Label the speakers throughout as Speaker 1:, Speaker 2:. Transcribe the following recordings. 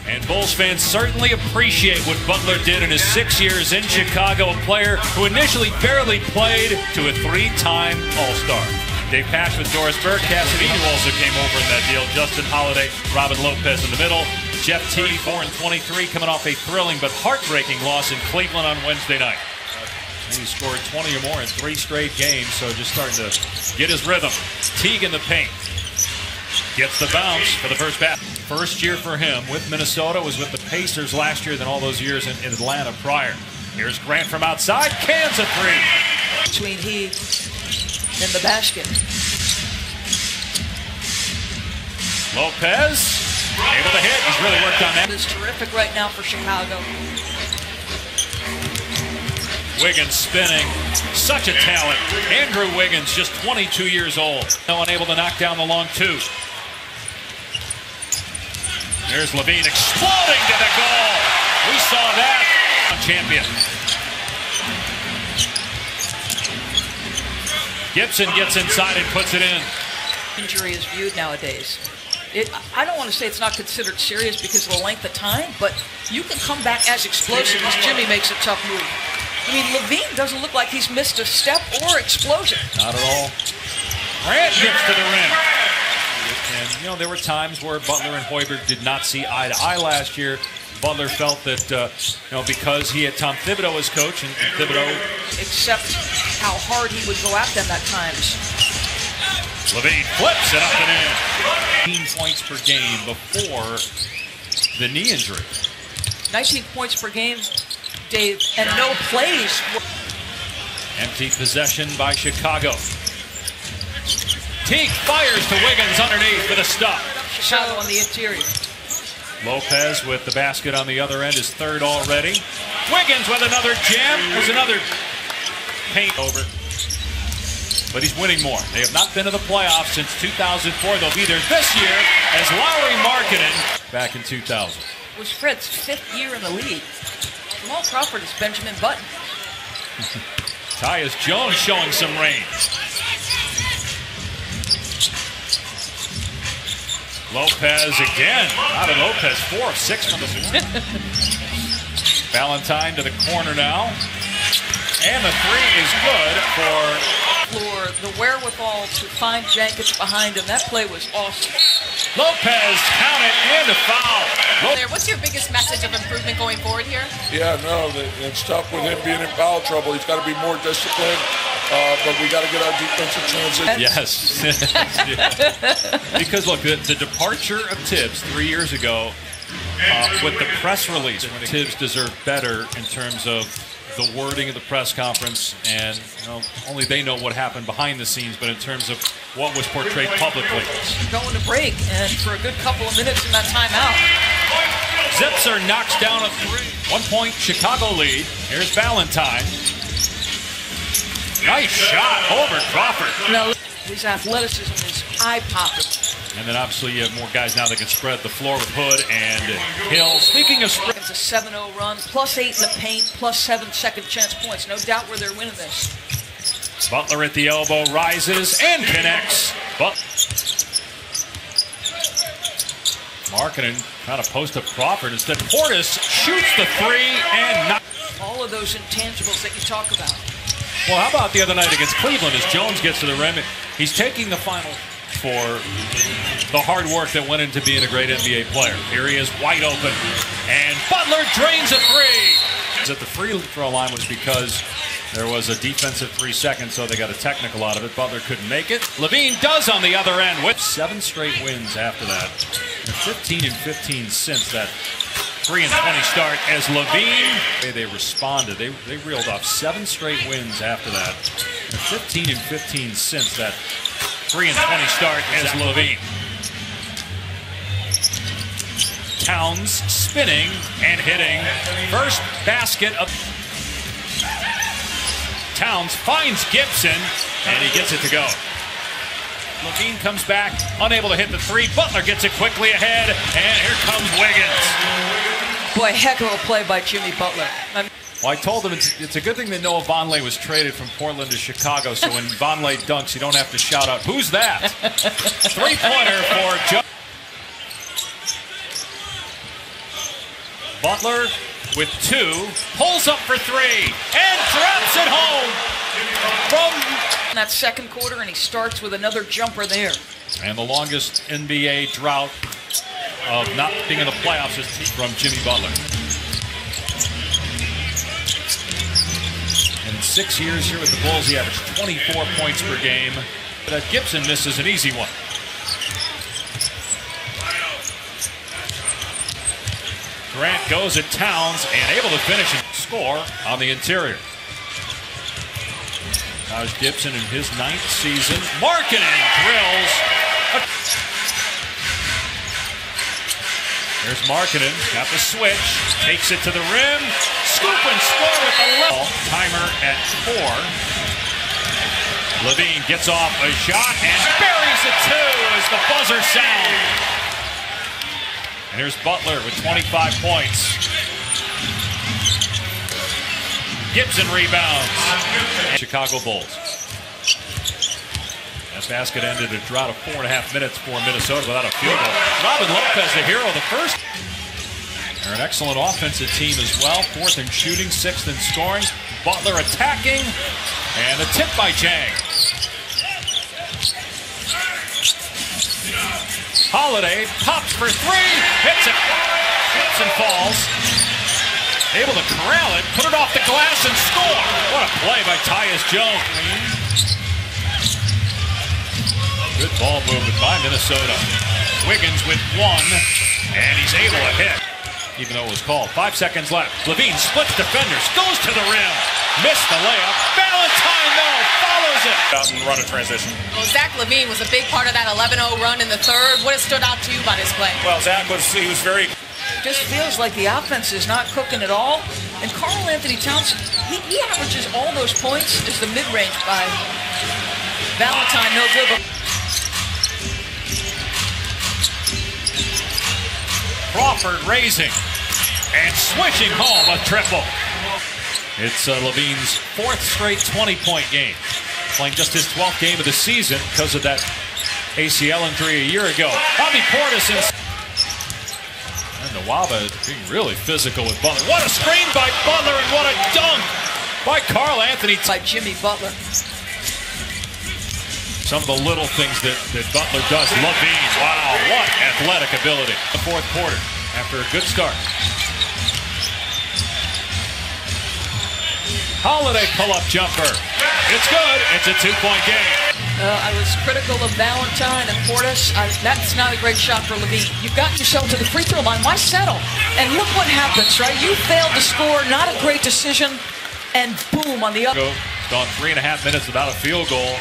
Speaker 1: And Bulls fans certainly appreciate what Butler did in his 6 years in Chicago, a player who initially barely played to a 3-time All-Star. Dave Pash with Doris Burke, Cassidy, who also came over in that deal. Justin Holiday, Robin Lopez in the middle. Jeff T, 4-23, coming off a thrilling but heartbreaking loss in Cleveland on Wednesday night. He scored 20 or more in 3 straight games, so just starting to get his rhythm. Teague in the paint. Gets the bounce for the first bat. First year for him with Minnesota, was with the Pacers last year, then all those years in Atlanta prior. Here's Grant from outside, cans a 3.
Speaker 2: Between he and the basket.
Speaker 1: Lopez, able to hit. He's really worked on that.
Speaker 2: It's terrific right now for Chicago.
Speaker 1: Wiggins spinning, such a talent. Andrew Wiggins, just 22 years old. No one able to knock down the long 2. There's Levine exploding to the goal. We saw that. Champion. Gibson gets inside and puts it in.
Speaker 2: Injury is viewed nowadays. I don't want to say it's not considered serious because of the length of time, but you can come back as explosive as Jimmy makes a tough move. I mean, Levine doesn't look like he's missed a step or explosion.
Speaker 1: Not at all. Grant gets to the rim. And, you know, there were times where Butler and Hoiberg did not see eye to eye last year. Butler felt that, you know, because he had Tom Thibodeau as coach, and Thibodeau...
Speaker 2: Except how hard he would go at them at times.
Speaker 1: Levine flips it up and in. 19 points per game before the knee injury.
Speaker 2: 19 points per game, Dave, and no plays.
Speaker 1: Empty possession by Chicago. Teague fires to Wiggins underneath with a stop.
Speaker 2: Chicago on the interior.
Speaker 1: Lopez with the basket on the other end, is 3rd already. Wiggins with another jam. There's another paint over. But he's winning more. They have not been to the playoffs since 2004. They'll be there this year as Lauri Markkanen back in 2000.
Speaker 2: It was Fred's 5th year in the league. Jamal Crawford is Benjamin Button.
Speaker 1: Tyus Jones showing some range. Lopez again. Out of Lopez, 4 of 6 from the floor. Valentine to the corner now. And the 3 is good for
Speaker 2: the wherewithal to find Jenkins behind him. That play was awesome.
Speaker 1: Lopez, count it, and a foul.
Speaker 3: What's your biggest message of improvement going forward here?
Speaker 4: Yeah, no, it's tough with him being in foul trouble. He's got to be more disciplined, but we got to get our defensive transition.
Speaker 1: Yes. Because, look, the departure of Tibbs 3 years ago with the press release, Tibbs deserved better in terms of the wording of the press conference, and you know, only they know what happened behind the scenes, but in terms of what was portrayed publicly.
Speaker 2: Going to break, and for a good couple of minutes in that timeout.
Speaker 1: Zipser knocks down a 3. 1 point Chicago lead. Here's Valentine. Nice shot over Crawford.
Speaker 2: Now, his athleticism is eye-popping.
Speaker 1: And then obviously you have more guys now that can spread the floor with Hood and Hill. Speaking of spread,
Speaker 2: it's a 7-0 run, +8 in the paint, +7 second chance points. No doubt where they're winning this.
Speaker 1: Butler at the elbow, rises and connects. But Markkanen trying to post up Crawford. Instead, Portis shoots the 3 and not.
Speaker 2: All of those intangibles that you talk about.
Speaker 1: Well, how about the other night against Cleveland as Jones gets to the rim? He's taking the final for the hard work that went into being a great NBA player. Here he is wide open, and Butler drains a 3. At the free throw line was because there was a defensive 3 seconds, so they got a technical out of it. Butler couldn't make it. Levine does on the other end with 7 straight wins after that. And 15-15 since that 3-20 start as Levine. They responded. They reeled off 7 straight wins after that. And 15-15 since that 3-20 start as Levine. Towns spinning and hitting. First basket of Towns finds Gibson, and he gets it to go. Levine comes back, unable to hit the 3. Butler gets it quickly ahead, and here comes Wiggins.
Speaker 2: Boy, heck of a play by Jimmy Butler.
Speaker 1: Well, I told him it's a good thing that Noah Vonleh was traded from Portland to Chicago, so when Vonleh dunks, you don't have to shout out, "Who's that?" 3-pointer for Joe. Butler with 2, pulls up for 3, and drops it home from
Speaker 2: that second quarter, and he starts with another jumper there.
Speaker 1: And the longest NBA drought of not being in the playoffs is from Jimmy Butler. In 6 years here with the Bulls, he averaged 24 points per game. That Gibson misses an easy one. Grant goes at Towns and able to finish and score on the interior. Taj Gibson in his 9th season. Markkanen drills. There's Markkanen, got the switch, takes it to the rim, scoop and score with the level. Timer at 4. Levine gets off a shot and buries it too as the buzzer sounds. And here's Butler with 25 points. Gibson rebounds. Chicago Bulls. That basket ended a drought of 4.5 minutes for Minnesota without a field goal. Robin Lopez, the hero of the first. They're an excellent offensive team as well. 4th in shooting, 6th in scoring. Butler attacking, and a tip by Chang. Holiday pops for 3, hits it, hits and falls. Able to corral it, put it off the glass and score. What a play by Tyus Jones. Good ball movement by Minnesota. Wiggins with 1, and he's able to hit, even though it was called. 5 seconds left. Levine splits defenders, goes to the rim, missed the layup. Valentine, though, follows it.
Speaker 5: Out and run a transition.
Speaker 3: Well, Zach LaVine was a big part of that 11-0 run in the third. What has stood out to you about his play?
Speaker 5: Well, Zach was very.
Speaker 2: Just feels like the offense is not cooking at all. And Karl Anthony Towns, he averages all those points as the mid-range by Valentine, no good.
Speaker 1: Crawford raising and switching home a triple. It's Levine's 4th straight 20-point game. Playing just his 12th game of the season because of that ACL injury a year ago. Bobby Portis and Nwaba being really physical with Butler. What a screen by Butler and what a dunk by Karl Anthony.
Speaker 2: By Jimmy Butler.
Speaker 1: Some of the little things that Butler does. Levine, wow, what athletic ability. The 4th quarter after a good start. Holiday pull-up jumper. It's good. It's a 2-point game.
Speaker 2: I was critical of Valentine and Portis. That's not a great shot for Levine. You've gotten yourself to the free throw line. Why settle? And look what happens, right? You failed to score. Not a great decision. And boom, on the other.
Speaker 1: It's gone 3.5 minutes without a field goal.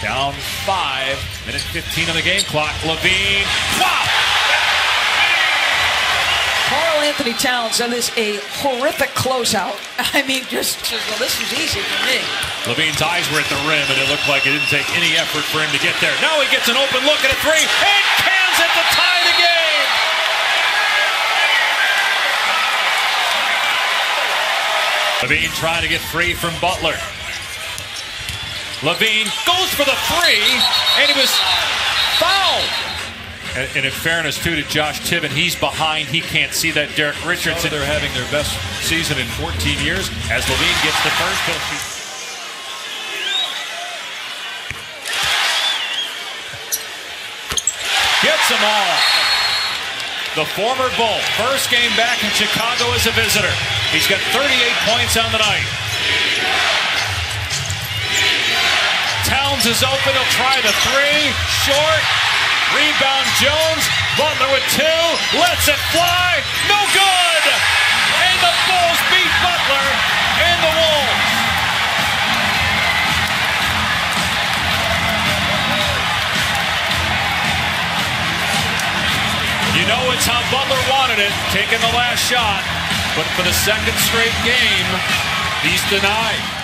Speaker 1: Down 5. Minute 15 on the game clock. Levine. Wow!
Speaker 2: Karl Anthony Towns, that is a horrific closeout. I mean, just says, well, this is easy for me.
Speaker 1: Levine's eyes were at the rim, and it looked like it didn't take any effort for him to get there. Now he gets an open look at a 3, and cans it to tie the game! Levine trying to get free from Butler. Levine goes for the 3, and he was fouled. And in fairness, too, to Josh Tibbin, he's behind. He can't see that. Derek Richardson, they're having their best season in 14 years. As Levine gets the first, he'll shoot. Gets them all. The former Bull, first game back in Chicago as a visitor. He's got 38 points on the night. Towns is open. He'll try the 3. Short. Rebound Jones. Butler with 2. Lets it fly. No good. And the Bulls beat Butler and the Wolves. You know it's how Butler wanted it, taking the last shot. But for the second straight game, he's denied.